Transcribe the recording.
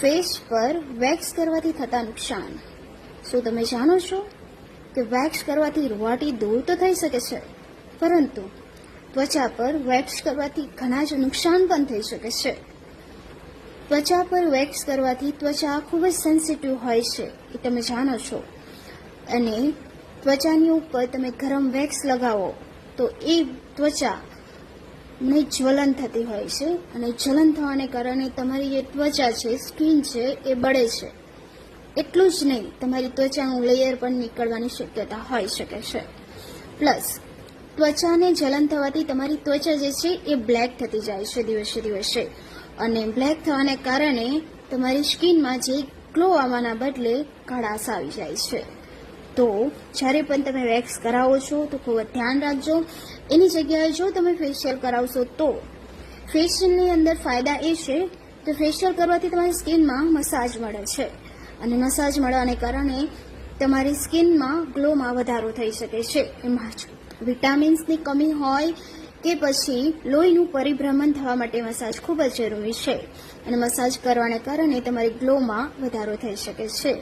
Face પર wax કરવાથી થતા નુકસાન. શું તમે જાણો છો કે વેક્સ કરવાથી રૂંવાટી દૂર તો થઈ શકે છે, પરંતુ ત્વચા પર વેક્સ કરવાથી ઘણા જ નુકસાન પણ થઈ શકે છે. ત્વચા પર વેક્સ કરવાથી ત્વચા ખૂબ જ સેન્સિટિવ હોય છે, એ તમે જાણો છો. અને ત્વચાની ઉપર તમે ગરમ વેક્સ લગાવો તો એ ત્વચાને જ્વલન થતી હોય છે, અને જ્વલન થવાને કારણે તમારી જે ત્વચા છે, સ્કિન છે, એ બળે છે. એટલું જ નહીં, તમારી ત્વચાનું લેયર પણ નીકળવાની શક્યતા હોઈ શકે છે. પ્લસ ત્વચાને જલન થવાથી તમારી ત્વચા જે છે એ બ્લેક થતી જાય છે દિવસે દિવસે, અને બ્લેક થવાને કારણે તમારી સ્કિનમાં જે ગ્લો આવવાના બદલે કડાશ આવી જાય છે. તો જ્યારે પણ તમે વેક્સ કરાવો છો તો ખૂબ જ ધ્યાન રાખજો. એની જગ્યાએ જો તમે ફેશિયલ કરાવશો તો ફેશિયલની અંદર ફાયદા એ છે કે ફેશિયલ કરવાથી તમારી સ્કિનમાં મસાજ મળે છે, અને મસાજ મળવાને કારણે તમારી સ્કિનમાં ગ્લોમાં વધારો થઈ શકે છે. એમાં વિટામિન્સની કમી હોય કે પછી લોહીનું પરિભ્રમણ થવા માટે મસાજ ખૂબ જ જરૂરી છે, અને મસાજ કરવાને કારણે તમારી ગ્લોમાં વધારો થઈ શકે છે.